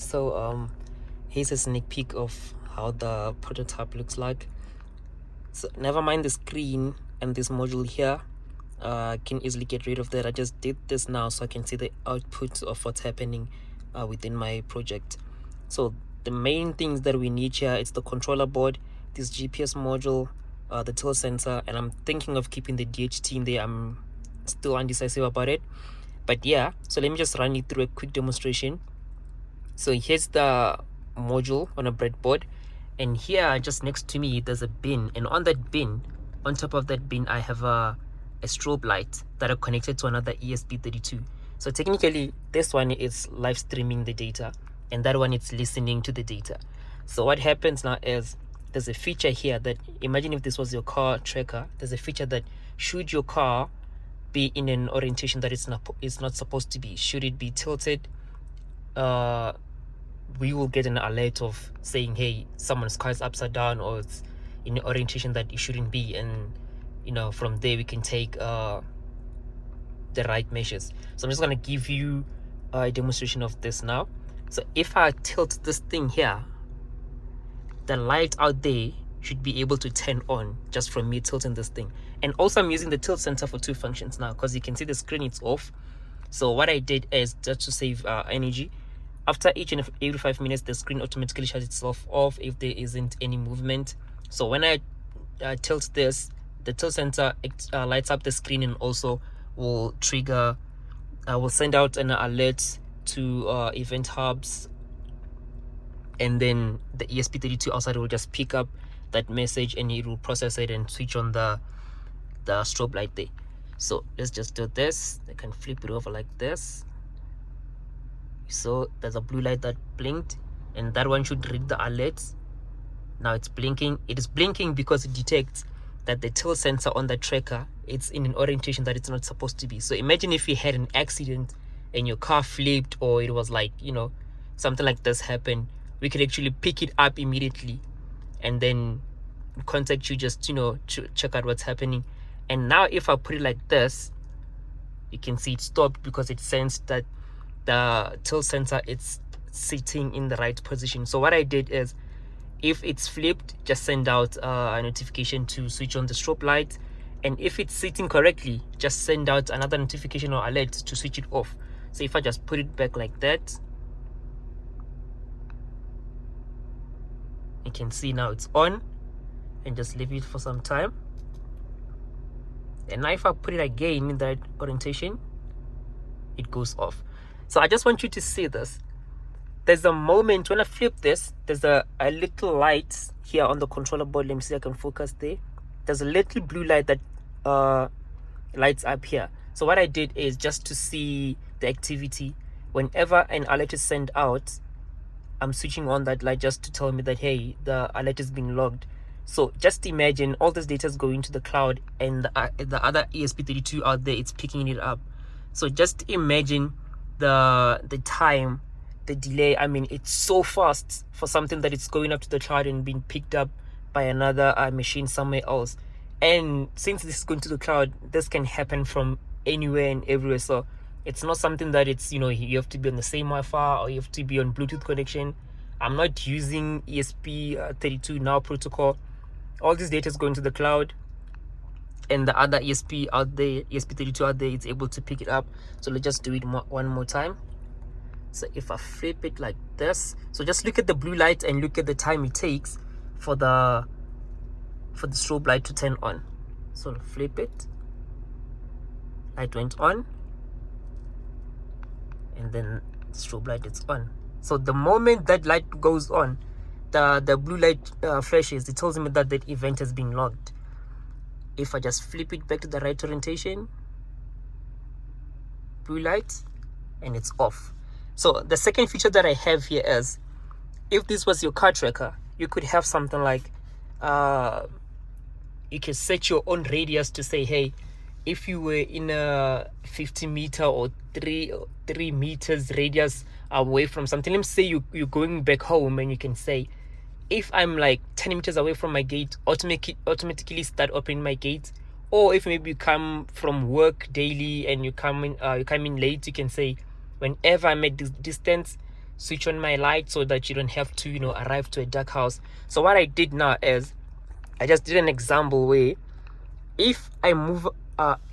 So here's a sneak peek of how the prototype looks like. So never mind the screen and this module here. I can easily get rid of that. I just did this now so I can see the output of what's happening within my project. So the main things that we need here, it's the controller board, this GPS module, the tilt sensor, and I'm thinking of keeping the DHT in there. I'm still undecisive about it, but yeah. So let me just run you through a quick demonstration. So here's the module on a breadboard, and here just next to me there's a bin, and on that bin, on top of that bin, I have a strobe light that are connected to another ESP32. So technically this one is live streaming the data and that one is listening to the data. So what happens now is there's a feature here that, imagine if this was your car tracker, there's a feature that should your car be in an orientation that it's not supposed to be, should it be tilted, we will get an alert of saying, hey, someone's car is upside down or it's in an orientation that it shouldn't be, and from there we can take the right measures. So I'm just going to give you a demonstration of this now. So if I tilt this thing here, the light out there should be able to turn on just from me tilting this thing. And also I'm using the tilt sensor for two functions now, because you can see the screen, it's off. So what I did is, just to save energy, after each and every 5 minutes the screen automatically shuts itself off if there isn't any movement. So when I tilt this, the tilt sensor lights up the screen and also will trigger, will send out an alert to event hubs, and then the ESP32 outside will just pick up that message and it will process it and switch on the strobe light there. So let's just do this. I can flip it over like this. So there's a blue light that blinked, and that one should read the alerts. Now it's blinking. It is blinking because it detects that the tilt sensor on the tracker, it's in an orientation that it's not supposed to be. So imagine if you had an accident and your car flipped, or it was like, something like this happened, we could actually pick it up immediately and then contact you just to check out what's happening. And now if I put it like this, you can see it stopped because it sensed that the tilt sensor it's sitting in the right position. So what I did is, if it's flipped, just send out a notification to switch on the strobe light, and if it's sitting correctly, just send out another notification or alert to switch it off. So if I just put it back like that, you can see now it's on, and just leave it for some time. And now if I put it again in that orientation, it goes off. So I just want you to see this. There's a moment when I flip this, there's a little light here on the controller board. Let me see if I can focus there. There's a little blue light that lights up here. So what I did is, just to see the activity, whenever an alert is sent out, I'm switching on that light just to tell me that, hey, the alert is being logged. So just imagine all this data is going to the cloud, and the other ESP32 out there, it's picking it up. So just imagine the time, the delay. I mean, it's so fast for something that it's going up to the cloud and being picked up by another machine somewhere else. And since this is going to the cloud, this can happen from anywhere and everywhere. So it's not something that it's you have to be on the same Wi-Fi or you have to be on Bluetooth connection. I'm not using ESP32 now protocol. All this data is going to the cloud, and the other ESP out there, ESP32 out there, it's able to pick it up. So let's just do it one more time. So if I flip it like this, so just look at the blue light and look at the time it takes for the strobe light to turn on. So flip it, light went on, and then the strobe light is on. So the moment that light goes on, the blue light flashes, it tells me that that event has been logged. If I just flip it back to the right orientation, blue light, and it's off. So the second feature that I have here is, if this was your car tracker, you could have something like, you can set your own radius to say, hey, if you were in a 50 meter or 3 meters radius away from something, let me say you're going back home, and you can say, if I'm like 10 meters away from my gate, automatically start opening my gate. Or if maybe you come from work daily and you come in late, you can say, whenever I'm at this distance, switch on my light so that you don't have to, you know, arrive to a dark house. So what I did now is I just did an example where if I move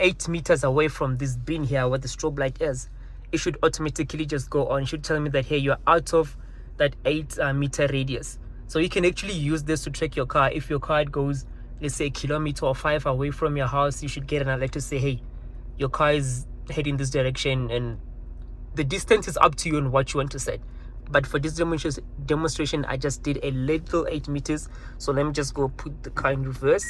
8 meters away from this bin here where the strobe light is, it should automatically just go on. It should tell me that, hey, you're out of that 8 meter radius. So you can actually use this to track your car. If your car goes, let's say, a kilometer or 5 away from your house, you should get an alert to say, hey, your car is heading this direction, and the distance is up to you and what you want to set. But for this demonstration, I just did a little 8 meters. So let me just go put the car in reverse.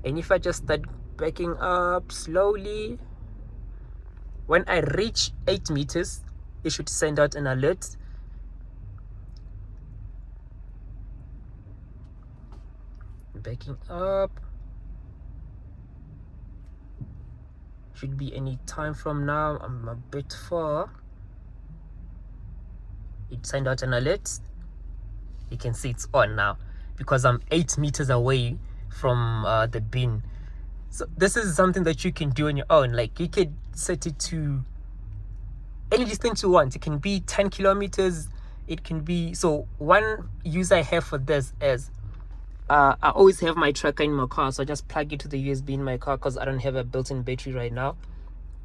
And if I just start backing up slowly, when I reach 8 meters, it should send out an alert. Backing up. Should be any time from now. I'm a bit far. It sent out an alert. You can see it's on now because I'm 8 meters away from the bin. So this is something that you can do on your own. Like, you could set it to any distance you want. It can be 10 kilometers. It can be, so one use I have for this is I always have my tracker in my car, so I just plug it to the USB in my car because I don't have a built-in battery right now.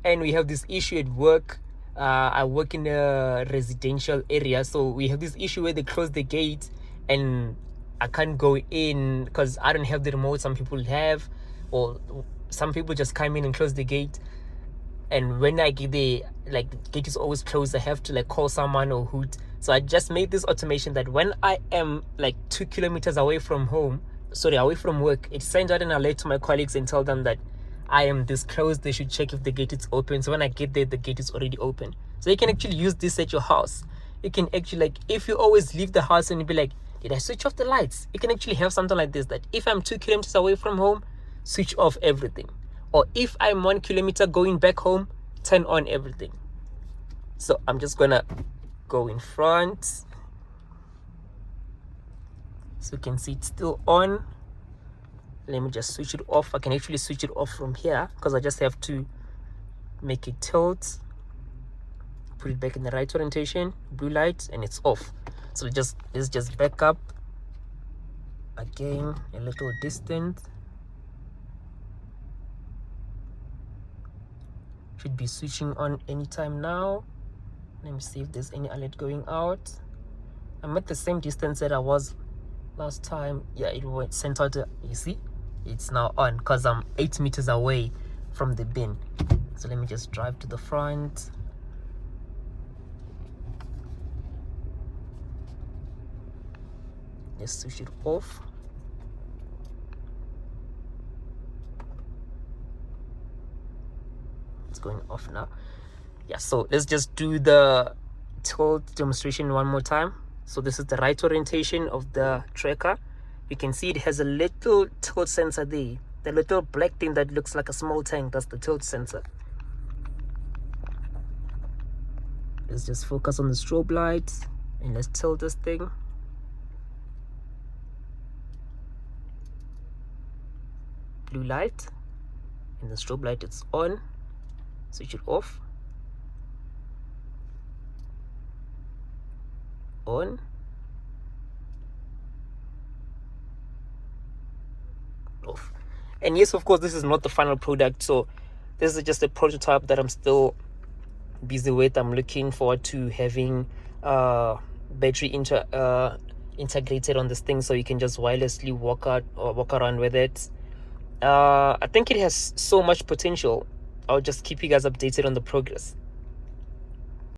And we have this issue at work. I work in a residential area, so we have this issue where they close the gate and I can't go in because I don't have the remote. Some people have, or some people just come in and close the gate. And when I get there, like, the gate is always closed. I have to like call someone or hoot. So I just made this automation that when I am like 2 kilometers away from away from work, it sends out an alert to my colleagues and tell them that I am this close. They should check if the gate is open. So when I get there, the gate is already open. So you can actually use this at your house. You can actually, like, if you always leave the house and you be like, did I switch off the lights? You can actually have something like this, that if I'm 2 kilometers away from home, switch off everything. Or if I'm 1 kilometer going back home, turn on everything. So I'm just gonna go in front so you can see it's still on. Let me just switch it off. I can actually switch it off from here because I just have to make it tilt, put it back in the right orientation, blue light, and it's off. So let's just back up again a little distance. Should be switching on anytime now. Let me see if there's any alert going out. I'm at the same distance that I was last time. Yeah, it went sent out. You see, it's now on because I'm 8 meters away from the bin. So let me just drive to the front. Just switch it off. It's going off now. Yeah, so let's just do the tilt demonstration one more time. So this is the right orientation of the tracker. You can see it has a little tilt sensor there. The little black thing that looks like a small tank, that's the tilt sensor. Let's just focus on the strobe light and let's tilt this thing. Blue light, and the strobe light is on. Switch it off. On. Off. And yes, of course, this is not the final product, so this is just a prototype that I'm still busy with. I'm looking forward to having battery integrated on this thing, so you can just wirelessly walk around with it. I think it has so much potential. I'll just keep you guys updated on the progress.